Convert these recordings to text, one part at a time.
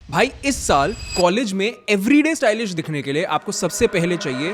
भाई इस साल कॉलेज में एवरीडे स्टाइलिश दिखने के लिए आपको सबसे पहले चाहिए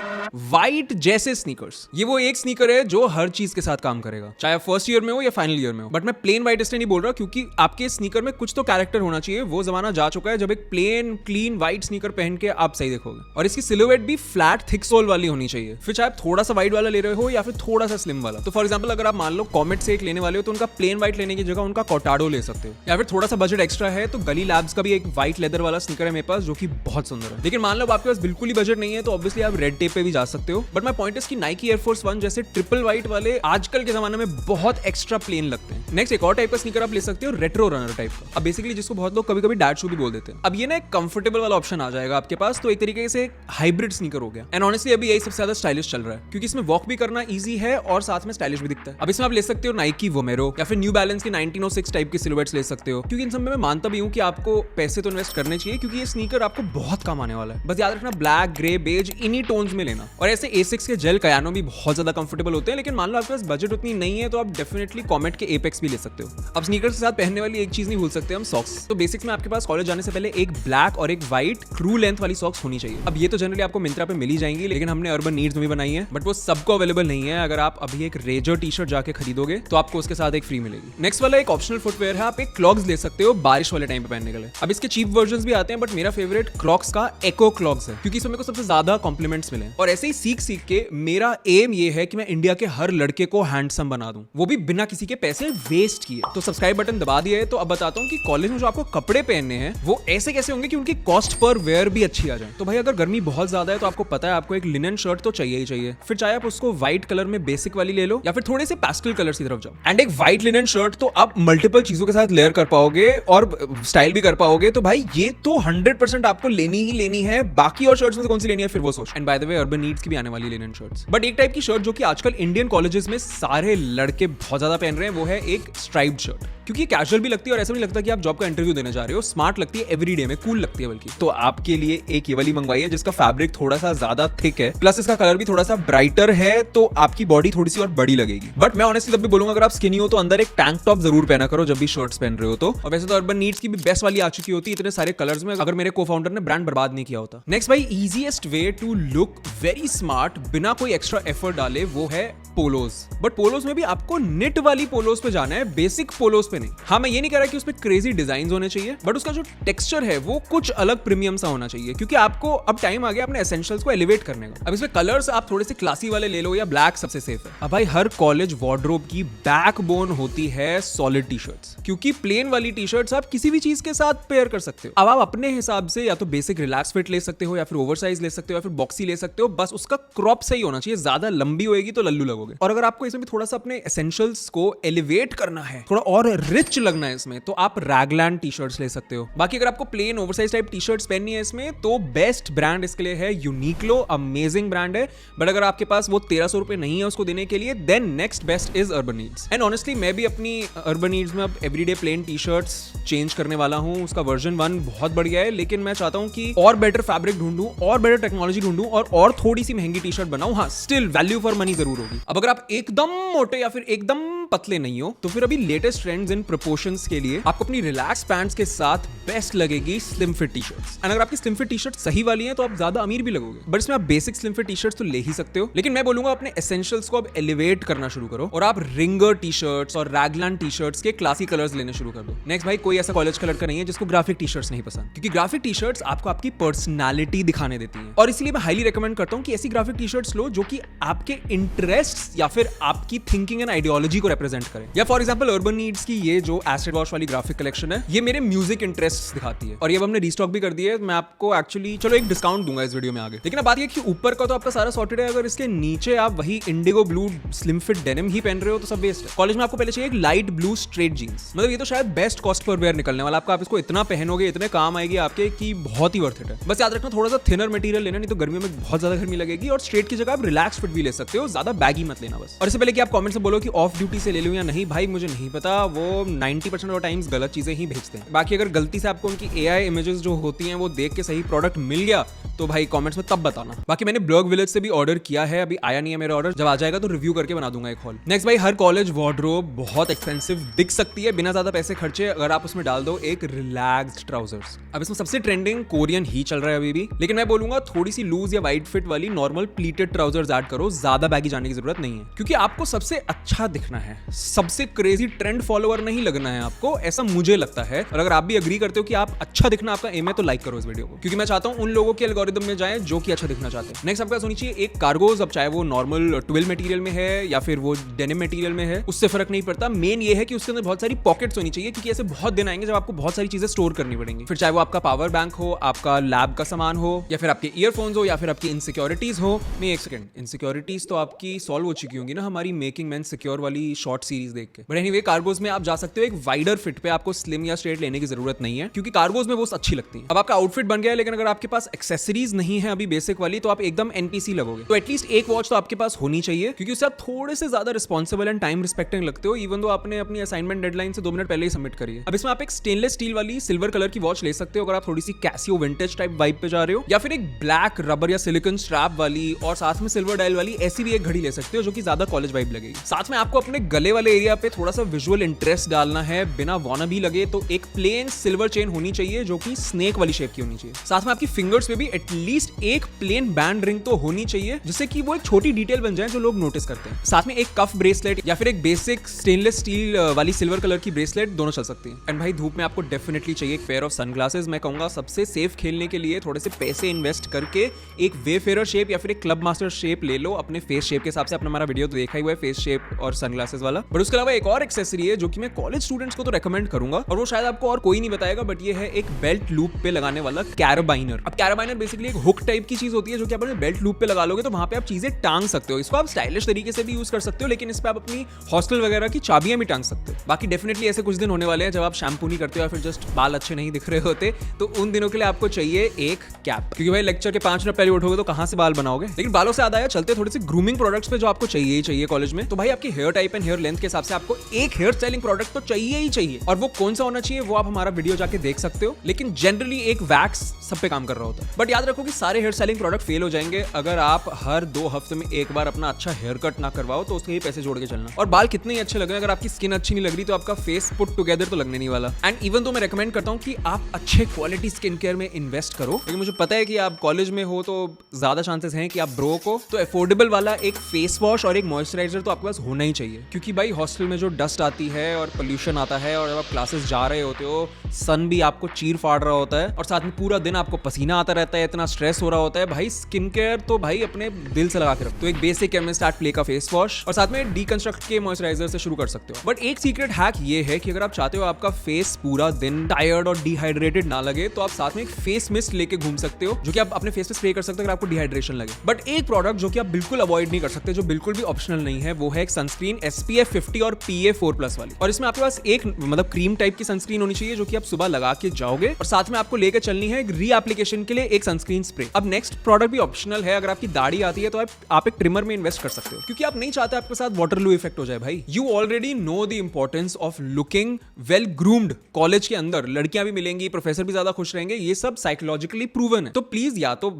वाइट जैसे स्नीकर्स। ये वो एक स्नीकर है जो हर चीज के साथ काम करेगा, चाहे फर्स्ट ईयर में हो या फाइनल ईयर में हो। बट मैं प्लेन वाइट इसलिए नहीं बोल रहा क्योंकि आपके स्नीकर में कुछ तो कैरेक्टर होना चाहिए। वो जमाना जा चुका है जब एक प्लेन क्लीन वाइट स्नीकर पहन के आप सही देखोगे, और इसकी सिलुएट भी फ्लैट थिक सोल वाली होनी चाहिए। फिर चाहे आप थोड़ा सा वाइट वाला ले रहे हो या फिर थोड़ा सा स्लिम वाला। तो फॉर एग्जाम्पल अगर आप मान लो कॉमेट से एक लेने वाले हो तो उनका प्लेन वाइट लेने की जगह उनका कॉटाडो ले सकते हो, या फिर थोड़ा सा बजट एक्स्ट्रा है तो गली लैब्स का भी एक व्हाइट लेदर वाला स्नीकर है मेरे पास जो कि बहुत सुंदर है। लेकिन मान लो आपके पास बिल्कुल ही बजट नहीं है तो ऑब्वियसली आप रेड टेप पे भी जा सकते हो। बट माय पॉइंट इज कि नाइकी एयर फोर्स 1 जैसे ट्रिपल वाइट वाले आजकल के जमाने में बहुत एक्स्ट्रा प्लेन लगते हैं। नेक्स्ट एक और टाइप का स्नीकर आप ले सकते हो, रेट्रो रनर टाइप का। अब बेसिकली जिसको बहुत लोग कभी कभी डैड शू भी बोल देते हैं। अब ये ना एक कंफर्टेबल वाला ऑप्शन आ जाएगा आपके पास, तो एक तरीके से हाइब्रिड स्नीकर हो गया। एंड ऑनेस्टली अभी यही सबसे ज्यादा स्टाइलिश चल रहा है क्योंकि इसमें वॉक भी करना ईजी है और साथ में स्टाइलिश भी दिखता है। अब इसमें आप ले सकते हो नाइकी वोमेरो या फिर न्यू बैलेंस की 1906 टाइप की सिलुएट्स ले सकते हो, क्योंकि इन सब में मैं मानता भी हूँ कि आपको पैसे तो इन्वेस्ट करने चाहिए क्योंकि ये स्नीकर आपको बहुत काम आने वाला है। बस याद रखना ब्लैक ग्रे बेज इन्हीं टोन्स में लेना। और ऐसे एसिक्स के जेल कयानो भी बहुत ज्यादा कंफर्टेबल होते हैं, लेकिन मान लो आपके पास बजट उतनी नहीं है तो आप डेफिनेटली कॉमेट के एपेक्स भी ले सकते हो। अब स्नीकर्स के साथ पहनने वाली एक चीज नहीं भूल सकते हम, सॉक्स। तो बेसिक्स में आपके पास कॉलेज जाने से पहले एक ब्लैक और एक व्हाइट ट्रू लेंथ वाली सॉक्स होनी चाहिए। अब ये तो जनरली आपको मिंत्रा पे मिल ही जाएंगी, लेकिन हमने अर्बन नीड्स में भी बनाई है, बट वो सबको अवेलेबल नहीं है। अगर आप अभी एक रेजर टी शर्ट जाके खरीदोगे तो आपको उसके साथ एक फ्री मिलेगी। नेक्स्ट वाला एक ऑप्शनल फुटवेयर है, आप एक क्लॉग्स ले सकते हो बारिश वाले टाइम पे पहनने के लिए। अब इसके चीप वर्जन भी आते हैं, बट मेरा फेवरेट क्लॉक्स का एको क्लॉग्स है क्योंकि इसमें मेरे को सबसे ज्यादा कॉम्प्लीमेंट्स मिले। और ऐसे ही सीख सीख के मेरा एम ये है कि मैं इंडिया के हर लड़के को हैंडसम बना दूं, वो भी बिना किसी के पैसे वेस्ट किए। तो सब्सक्राइब बटन दबा दिया है, तो अब बताता हूँ कि कॉलेज में जो आपको कपड़े पहनने हैं वो ऐसे कैसे होंगे कि उनकी कॉस्ट पर वेयर भी अच्छी आ जाए। तो भाई अगर गर्मी बहुत ज्यादा है तो आपको पता है आपको एक लिनन शर्ट तो चाहिए ही चाहिए। फिर चाहे आप उसको व्हाइट कलर में बेसिक वाली ले लो या फिर थोड़े से पेस्टल कलर की तरफ जाओ। एंड एक व्हाइट लिनन शर्ट तो आप मल्टीपल चीजों के साथ लेयर कर पाओगे और स्टाइल भी कर पाओगे। तो भाई ये तो 100% आपको लेनी ही लेनी है। बाकी और शर्ट्स में से कौन सी लेनी है फिर वो सोच। And by the way urban needs की भी आने वाली लिनन शर्ट्स। बट एक टाइप की शर्ट जो कि आजकल इंडियन कॉलेजेस में सारे लड़के बहुत ज्यादा पहन रहे हैं वो है एक स्ट्राइप्ड शर्ट, क्योंकि कैजुअल भी लगती है और ऐसा नहीं लगता कि आप जॉब का इंटरव्यू देने जा रहे हो। स्मार्ट लगती है, एवरीडे में कूल लगती है बल्कि। तो आपके लिए एक ये वाली मंगवाई है जिसका फैब्रिक थोड़ा सा ज्यादा थिक है, प्लस इसका कलर भी थोड़ा सा ब्राइटर है, तो आपकी बॉडी थोड़ी सी और बड़ी लगेगी। बट मैं ऑनेस्टली तब भी बोलूंगा अगर आप स्किनी हो तो अंदर एक टैंक टॉप जरूर पहना करो जब भी शर्ट्स पहन रहे हो तो। और वैसे तो अर्बन नीड्स की भी बेस्ट वाली आ चुकी होती है इतने सारे कलर्स में, अगर मेरे को-फाउंडर ने ब्रांड बर्बाद नहीं किया होता। नेक्स्ट भाई easiest way to look very smart बिना कोई एक्स्ट्रा एफर्ट डाले वो है पोलोज। बट पोलोज में भी आपको निट वाली पोलोज पे जाना है, बेसिक पोलोज पे नहीं। हाँ मैं ये नहीं कह रहा कि उसमें क्रेजी डिजाइन होने चाहिए, बट उसका जो टेक्सचर है वो कुछ अलग प्रीमियम सा होना चाहिए, क्योंकि आपको अब टाइम आ गया अपने एसेंशियल्स को एलिवेट करने का। अब इसमें कलर्स आप थोड़े से क्लासी वाले ले लो या ब्लैक सबसे सेफ है। अब भाई हर कॉलेज वार्डरोब की बैकबोन होती है सॉलिड टी शर्ट्स, क्योंकि प्लेन वाली टी शर्ट्स आप किसी भी चीज के साथ पेयर कर सकते हो। अब आप अपने हिसाब से या तो बेसिक रिलैक्स फिट ले सकते हो या फिर ओवरसाइज ले सकते हो या फिर बॉक्सी ले सकते हो, बस उसका क्रॉप सही होना चाहिए। ज्यादा लंबी होएगी तो लल्लू लगोगे। और अगर आपको इसमें भी थोड़ा सा अपने एसेंशियल्स को एलिवेट करना है, थोड़ा और रिच लगना है इसमें, तो आप रैगलैंड टी शर्ट्स ले सकते हो। बाकी अगर आपको plain oversize type T shirts पहननी है इसमें, तो बेस्ट ब्रांड इसके लिए है यूनिक्लो। अमेजिंग ब्रांड है, बट अगर आपके पास वो 1300 रुपए नहीं है उसको देने के लिए, then next best is Urban Needs. And honestly मैं भी अपनी अर्बन नीड्स में अब everyday plain T shirts change करने वाला हूँ। उसका वर्जन 1 बहुत बढ़िया है, लेकिन मैं चाहता हूँ कि और बेटर फैब्रिक ढूंढूं और बेटर टेक्नोलॉजी ढूंढूं और थोड़ी सी महंगी टी शर्ट बनाऊं। हाँ स्टिल वैल्यू फॉर मनी जरूर होगी। अब अगर आप एकदम मोटे या फिर एकदम पतले नहीं हो तो फिर अभी लेटेस्ट ट्रेंड्स इन प्रोपोर्शंस के लिए आपको अपनी रिलैक्स पैंट्स के साथ बेस्ट लगेगी slim fit T shirts. And अगर आपकी स्लिम फिट टी शर्ट सही वाली है तो आप ज्यादा अमीर भी लगोगे। बट इसमें आप basic slim fit T shirts तो ले ही सकते हो, लेकिन मैं बोलूंगा अपने एसेंशियल्स को अब एलिवेट करना शुरू करो और आप रिंगर टी शर्ट्स और रैगलैंड टी शर्ट्स के क्लासी कलर्स लेने शुरू कर दो। नेक्स्ट भाई कोई ऐसा कॉलेज का लड़का नहीं है जिसको ग्राफिक टी शर्ट्स नहीं पसंद, क्योंकि ग्राफिक टी शर्ट्स आपको आपकी पर्सनैलिटी दिखाने देती है। और इसलिए मैं हाईली रिकमेंड करता हूँ कि ऐसी ग्राफिक टी शर्ट्स लो जो कि आपके इंटरेस्ट या फिर आपकी थिंकिंग एंड आइडियोलॉजी को रिप्रेजेंट करें। या फॉर एग्जांपल अर्बन नीड्स की ये जो एसिड वॉश वाली ग्राफिक कलेक्शन है, ये मेरे म्यूजिक इंटरेस्ट दिखाती है और ये अब हमने रीस्टॉक भी कर दिया है। मैं आपको एक्चुअली चलो एक डिस्काउंट दूंगा इस वीडियो में आगे। लेकिन अब बात ये कि ऊपर का तो आपका सारा सॉर्टेड है, अगर इसके नीचे आप वही indigo blue slim fit denim ही पहन रहे हो तो सब वेस्ट है। कॉलेज में आपको पहले चाहिए एक लाइट ब्लू स्ट्रेट जींस, मतलब ये तो शायद बेस्ट कॉस्ट पर वेयर निकलने वाला आपका। आप इसको इतना पहनोगे, इतने काम आएगी आपके कि बहुत ही वर्थ इट है। बस याद रखना थोड़ा सा थिनर मटेरियल लेना, नहीं तो गर्मियों में बहुत ज्यादा गर्मी लगेगी। और स्ट्रेट की जगह आप रिलैक्स फिट भी ले सकते हो, ज्यादा बैगी मत लेना बस। और इससे पहले कि आप कमेंट में बोलो कि ऑफ ड्यूटी से ले लूं या नहीं, भाई मुझे नहीं पता, वो 90% ऑफ टाइम्स गलत चीजें ही भेजते हैं। बाकी अगर गलती से आपको उनकी AI इमेजेस जो होती हैं वो देख के सही प्रोडक्ट मिल गया तो भाई कमेंट्स में तब बताना। बाकी मैंने ब्लॉग विलेज से भी ऑर्डर किया है, अभी आया नहीं है मेरा ऑर्डर, जब आ जाएगा तो रिव्यू करके बना दूंगा एक हॉल। नेक्स्ट भाई, हर कॉलेज वार्डरोब बहुत एक्सपेंसिव दिख सकती है बिना ज्यादा पैसे खर्चे अगर आप उसमें डाल दो एक रिलैक्स्ड ट्राउजर्स। अब इसमें सबसे ट्रेंडिंग कोरियन ही चल रहा है अभी भी, लेकिन मैं बोलूंगा थोड़ी सी लूज या वाइड फिट वाली नॉर्मल प्लीटेड ट्राउजर्स ऐड करो, ज्यादा बैगी जाने की जरूरत नहीं है, क्योंकि आपको सबसे अच्छा दिखना है, सबसे क्रेजी ट्रेंड फॉलोअर नहीं लगना है आपको, ऐसा मुझे लगता है। और अगर आप भी अग्री करते हो कि आप अच्छा दिखना आपका एम है तो लाइक करो इस वीडियो को, क्योंकि मैं चाहता हूं उन लोगों के एल्गोरिदम में जाएं जो कि अच्छा दिखना चाहते हैं। नेक्स्ट आपके पास होनी चाहिए एक कार्गोज, अब चाहे वो नॉर्मल ट्विल मटेरियल में है या फिर वो डेनिम मटेरियल में है, उससे फर्क नहीं पड़ता। मेन ये है कि उसके अंदर बहुत सारी पॉकेट्स होनी चाहिए, क्योंकि ऐसे बहुत दिन आएंगे जब आपको बहुत सारी चीजें स्टोर करनी पड़ेंगी, फिर चाहे वो आपका पावर बैंक हो, आपका लैब का सामान हो, या फिर आपके ईयरफोन्स हो, या फिर आपकी इनसिक्योरिटीज हो। नहीं एक सेकंड, इनसिक्योरिटीज तो आपकी सॉल्व हो चुकी होंगी ना हमारी मेकिंग मैन सिक्योर वाली शॉर्ट सीरीज देख के। बट एनीवे, कार्गोज में आप जा सकते हो एक वाइडर फिट पे, आपको स्लिम या स्ट्रेट लेने की जरूरत नहीं है, क्योंकि कार्गोज में वो अच्छी लगती है। अब आपका आउटफिट बन गया है, लेकिन अगर आपके पास एक्सेसरीज नहीं है अभी बेसिक वाली, तो आप एकदम एनपीसी लगोगे। तो एटलीस्ट एक वॉच तो आपके पास होनी चाहिए, क्योंकि उससे आप थोड़े से ज्यादा रिस्पॉन्सिबल एंड टाइम रिस्पेक्टिंग लगते हो, इवन दो आपने अपनी असाइनमेंट डेडलाइन से 2 मिनट पहले ही सबमिट करी है। अब इसमें आप एक स्टेनलेस स्टील वाली सिल्वर कलर की वॉच ले सकते हो अगर आप थोड़ी सी कैसियो विंटेज टाइप वाइब पे जा रहे हो, या फिर एक ब्लैक रबर या सिलिकॉन स्ट्रैप वाली और साथ में सिल्वर डायल वाली ऐसी भी एक घड़ी ले सकते हो जो कि ज्यादा कॉलेज वाइब लगेगी। साथ में आपको अपने गले वाले एरिया पे थोड़ा सा विजुअल इंटरेस्ट डालना है बिना वाना भी लगे, तो एक प्लेन सिल्वर चेन होनी चाहिए जो कि स्नेक वाली शेप की होनी चाहिए। साथ में आपकी फिंगर्स पे भी एटलीस्ट एक प्लेन बैंड रिंग तो होनी चाहिए, जिससे कि वो एक छोटी डिटेल बन जाए जो लोग नोटिस करते हैं। साथ में एक कफ ब्रेसलेट या फिर एक बेसिक स्टेनलेस स्टील वाली सिल्वर कलर की ब्रेसलेट दोनों चल सकती है। एंड भाई धूप में आपको डेफिनेटली चाहिए एक पेयर ऑफ सनग्लासेस। मैं कहूंगा सबसे सेफ खेलने के लिए थोड़े से पैसे इन्वेस्ट करके एक वेफेयर शेप या फिर एक क्लब मास्टर शेप ले लो अपने फेस शेप के हिसाब से। अपना हमारा वीडियो तो देखा ही हुआ है फेस शेप और सनग्लासेस वाला। बट उसके अलावा एक और एक्सेसरी है जो कि मैं कॉलेज स्टूडेंट्स को तो रेकमेंड करूंगा, और वो शायद आपको और कोई नहीं बताएगा, बट ये है एक बेल्ट लूप पे लगाने वाला कैराबाइनर। अब कैराबाइनर बेसिकली एक हुक टाइप की चीज होती है जो कि आप अपने बेल्ट लूप पे लगा लोगे तो वहां पे आप चीजें टांग सकते हो। इसको आप स्टाइलिश तरीके से भी यूज कर सकते हो, लेकिन इस पे आप अपनी हॉस्टल वगैरह की चाबियां भी टांग सकते हो। बाकी डेफिनेटली ऐसे कुछ दिन होने वाले हैं जब आप शैम्पू नहीं करते हो या फिर जस्ट बाल अच्छे नहीं दिख रहे होते, तो उन दिनों के लिए आपको चाहिए एक कैप, क्योंकि भाई लेक्चर के 5 मिनट पहले उठोगे तो कहां से बाल बनाओगे। लेकिन बालों से याद आया, चलते थोड़े से ग्रूमिंग प्रोडक्ट्स पे जो आपको चाहिए ही चाहिए कॉलेज में। तो भाई आपकी hair type and hair length के हिसाब से आपको एक हेयर स्टाइलिंग प्रोडक्ट तो चाहिए ही चाहिए, और वो कौन सा होना चाहिए वो आप हमारा वीडियो जाके देख सकते हो। लेकिन जनरली एक वैक्स सब पे काम कर रहा होता है, बट याद रखो कि सारे हेयर स्टाइलिंग प्रोडक्ट फेल हो जाएंगे अगर आप हर 2 हफ्ते में एक बार अपना अच्छा हेयर कट ना करवाओ, तो उसके ही पैसे जोड़ के चलना। और बाल कितने ही अच्छे लग रहे हैं, अगर आपकी स्किन अच्छी नहीं लग रही तो आपका फेस पुट टुगेदर तो लगने नहीं वाला। एंड इवन तो मैं रेकमेंड करता हूं कि आप अच्छे क्वालिटी स्किन केयर में इन्वेस्ट करो, लेकिन मुझे पता है कि आप कॉलेज में हो तो ज्यादा चांसेस हैं कि आप ब्रोक हो, तो अफोर्डेबल वाला एक फेस वॉश और एक मॉइस्चराइजर तो आपके पास होना ही चाहिए। क्योंकि भाई हॉस्टल में जो डस्ट आती है और पोल्यूशन आता है, और जब आप क्लासेस जा रहे होते हो सन भी आपको चीर फाड़ रहा होता है, और साथ में पूरा दिन आपको पसीना आता रहता है, इतना स्ट्रेस हो रहा होता है, भाई स्किन केयर तो भाई अपने दिल से लगा के रखो। तो एक बेसिक केमिस्ट एट प्ले का फेस वॉश और साथ में डीकंस्ट्रक्ट के मॉइस्चराइजर से शुरू कर सकते हो। बट एक सीक्रेट हैक ये है कि अगर आप चाहते हो आपका फेस पूरा दिन टायर्ड और डिहाइड्रेटेड ना लगे, तो आप साथ में एक फेस मिस्ट लेके घूम सकते हो, जो कि आप अपने फेस पे स्प्रे कर सकते हो अगर आपको डिहाइड्रेशन लगे। बट एक प्रोडक्ट जो कि आप बिल्कुल अवॉइड नहीं कर सकते, जो बिल्कुल भी ऑप्शनल नहीं है, वो है एक सनस्क्रीन SPF 50 और PA4+ वाली। और इसमें आपके पास एक मतलब क्रीम टाइप की सनस्क्रीन होनी चाहिए जो कि आप सुबह लगा के जाओगे, और साथ में आपको लेकर चलनी है एक री एप्लीकेशन के लिए एक सनस्क्रीन स्प्रे। अब नेक्स्ट प्रोडक्ट भी ऑप्शनल है, अगर आपकी दाढ़ी आती है तो आप एक ट्रिमर में इन्वेस्ट कर सकते हो, क्योंकि आप नहीं चाहते आपके साथ वाटरलू इफेक्ट हो जाए। भाई you already know the importance of looking well groomed. College के अंदर लड़कियां भी मिलेंगी, प्रोफेसर भी ज्यादा खुश रहेंगे, ये सब साइकोलॉजिकली प्रूवन है। तो प्लीज या तो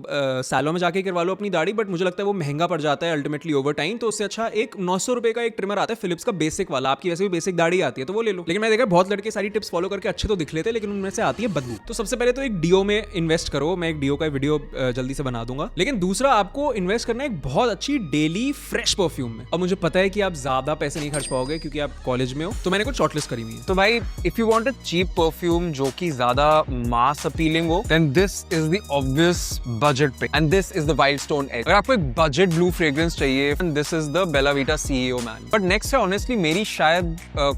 सैलो में जाके करवा लो अपनी दाढ़ी, बट मुझे लगता है वो महंगा पड़ जाता है अल्टीमेटली ओवर टाइम। तो उससे अच्छा एक 900 रुपए का एक ट्रिमर आता है फिलिप्स का बेसिक वाला, आपकी वैसे भी बेसिक दाढ़ी आती है तो वो ले लो। लेकिन मैं देखा बहुत लड़के सारी टिप्स फॉलो करके अच्छे तो दिख लेते हैं, लेकिन उनमें से आती है बदबू। तो सबसे पहले तो एक डीओ में इन्वेस्ट करो, मैं एक डीओ का वीडियो जल्दी से बना दूंगा। लेकिन दूसरा आपको इन्वेस्ट करना है एक बहुत अच्छी डेली फ्रेश परफ्यूम में। अब मुझे पता है कि आप ज्यादा पैसे नहीं खर्च पाओगे क्योंकि आप कॉलेज में हो, तो मैंने कुछ शॉर्टलिस्ट करी हुई है। तो भाई if you want a cheap perfume जो कि ज्यादा मास अपीलिंग हो, then this is the obvious budget pick and this is the Wild Stone edge. अगर आपको एक बजट ब्लू फ्रेग्रेंस चाहिए, this is the Bella Vita CEO man. But next है honestly मेरी शायद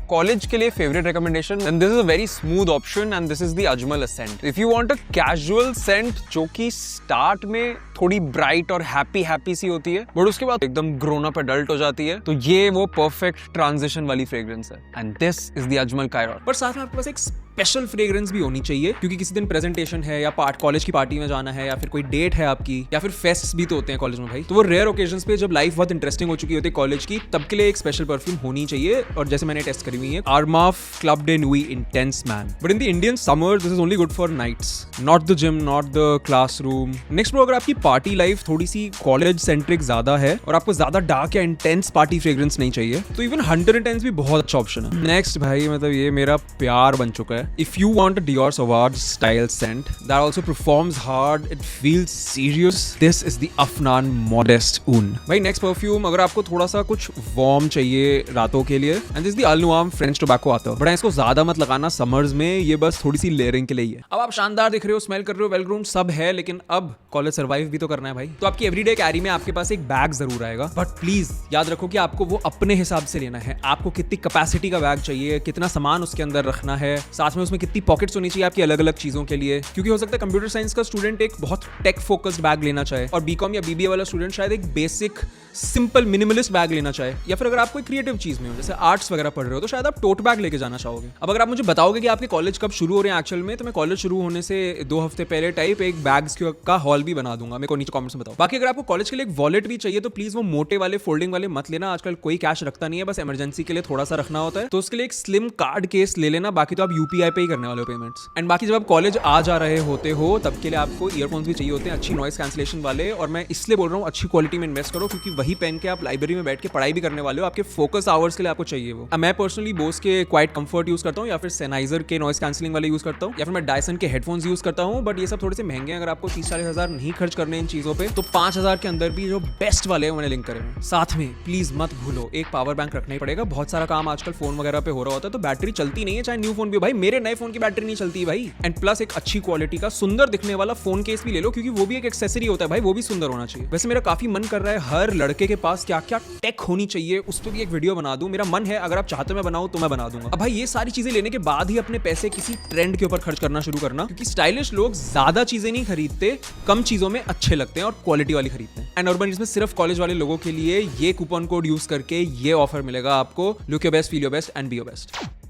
कॉलेज के लिए favourite recommendation, and this is a very smooth option, and this is the Ajmal ascent. If you want a casual Saint जो कि start में थोड़ी bright और हैप्पी सी होती है, बट उसके बाद एकदम ग्रोन अप एडल्ट हो जाती है, तो ये वो परफेक्ट ट्रांजिशन वाली फ्रेग्रेंस है, and this is the Ajmal Kairon. पर साथ में आपके पास एक स्पेशल फ्रेग्रेंस भी होनी चाहिए, क्योंकि किसी दिन प्रेजेंटेशन है या कॉलेज की पार्टी में जाना है या फिर कोई डेट है आपकी या फिर फेस्ट भी तो होते हैं कॉलेज में भाई, तो वो रेयर ओकेजन्स पे जब लाइफ बहुत इंटरेस्टिंग हो चुकी होती है कॉलेज की, तब के लिए एक स्पेशल परफ्यूम होनी चाहिए। और जैसे मैंने टेस्ट करी हुई है Armaf club de nuit intense man, but in the Indian summer this is only good for nights, not the gym, not the classroom. Next bro, अगर आपकी पार्टी लाइफ थोड़ी सी कॉलेज सेंट्रिक ज्यादा है और आपको ज्यादा डार्क या इंटेंस पार्टी फ्रेग्रेंस नहीं चाहिए, तो इवन हंटर इंटेंस भी बहुत अच्छा ऑप्शन है। नेक्स्ट भाई, मतलब ये मेरा प्यार बन चुका है। If you want a Dior Sauvage style scent that also performs hard, it feels serious, this is the Afnan Modest Oud भाई। नेक्स्ट परफ्यूम, अगर आपको थोड़ा सा कुछ वार्म चाहिए रातों के लिए, and this the Al Nuam French tobacco आता है, बट इसको ज्यादा मत लगाना समर्स में, ये बस थोड़ी सी लेयरिंग के लिए ही है। अब आप शानदार दिख रहे हो, स्मेल कर रहे हो, वेल ग्रूम्ड सब है, लेकिन अब कॉलेज सर्वाइव भी तो करना है भाई। तो आपकी एवरीडे कैरी में आपके पास एक बैग जरूर आएगा, बट प्लीज याद रखो कि आपको वो अपने हिसाब से लेना है। आपको कितनी कैपेसिटी का बैग चाहिए, कितना सामान उसके अंदर रखना है, साथ में उसमें कितनी पॉकेट्स होनी चाहिए आपकी अलग अलग चीजों के लिए, क्योंकि हो सकता है कंप्यूटर साइंस का स्टूडेंट एक बहुत टेक फोकस्ड बैग लेना चाहे और बीकॉम या बीबीए वाला स्टूडेंट शायद एक बेसिक सिंपल मिनिमलिस्ट बैग लेना चाहे, या फिर अगर आप कोई क्रिएटिव चीज में हो जैसे आर्ट्स वगैरह पढ़ रहे हो तो शायद आप टोट बैग लेके जाना चाहोगे। अब अगर आप मुझे बताओगे कि आपके कॉलेज कब शुरू हो रहे हैं एक्चुअल में, तो मैं कॉलेज शुरू होने से 2 हफ्ते पहले टाइप एक बैग्स का हॉल भी बना दूंगा, मेरे को नीचे कमेंट्स में बताओ। बाकी अगर आपको कॉलेज के लिए एक वॉलेट भी चाहिए तो प्लीज वो मोटे वाले फोल्डिंग वाले मत लेना, आजकल कोई कैश रखता नहीं है, बस इमरजेंसी के लिए थोड़ा सा रखना होता है, तो उसके लिए एक स्लिम कार्ड केस ले लेना, बाकी तो आप यूपीआई पे ही करने वाले हो पेमेंट्स। एंड बाकी जब आप कॉलेज आ जा रहे होते हो तब के लिए आपको ईयरफोन्स भी चाहिए होते हैं अच्छी नॉइस कैंसिलेशन वाले, और मैं इसलिए बोल रहा हूँ अच्छी क्वालिटी में इन्वेस्ट करो, क्योंकि वही पहन के आप लाइब्रेरी में बैठ के पढ़ाई भी करने वाले हो, आपके फोकस आवर्स के लिए आपको चाहिए वो। मैं पर्सनली बोस के क्वाइट कंफर्ट यूज करता हूँ, या फिर सेनाइजर के नॉइस कैंसिलिंग वाले यूज करता हूँ, या फिर मैं डायसन के हेडफोन्स यूज करता हूँ, बट ये सब थोड़े से महंगे हैं। अगर आपको 30-40 हज़ार नहीं खर्च करने इन चीजों पे, तो 5,000 के अंदर भी जो बेस्ट वाले हैं मैंने लिंक करे हैं। साथ में प्लीज मत भूलो एक पावर बैंक रखना ही पड़ेगा, बहुत सारा काम आजकल फोन वगैरह पे हो रहा होता है तो बैटरी चलती नहीं है, चाहे न्यू फोन भी हो भाई, मेरे नए फोन की बैटरी नहीं चलती है भाई। एंड प्लस एक अच्छी क्वालिटी का सुंदर दिखने वाला फोन केस भी ले लो, क्योंकि वो भी एक एक्सेसरी होता है भाई, वो भी सुंदर होना चाहिए। वैसे मेरा काफी मन कर रहा है हर लड़के के पास क्या क्या टेक होनी चाहिए उस पर भी एक वीडियो बना दूं, मेरा मन है, अगर आप चाहते हो मैं बनाऊं तो मैं बना दूंगा। अब भाई ये सारी चीजें लेने के बाद ही अपने पैसे किसी ट्रेंड के ऊपर खर्च करना शुरू करना, क्योंकि स्टाइलिश लोग ज्यादा चीजें नहीं खरीदते, कम चीजों में अच्छे लगते हैं और क्वालिटी वाली खरीदते हैं। एंड अर्बन में सिर्फ कॉलेज वाले लोगों के लिए ये कूपन कोड यूज करके ये ऑफर मिलेगा आपको, look your best, feel your best and be your best.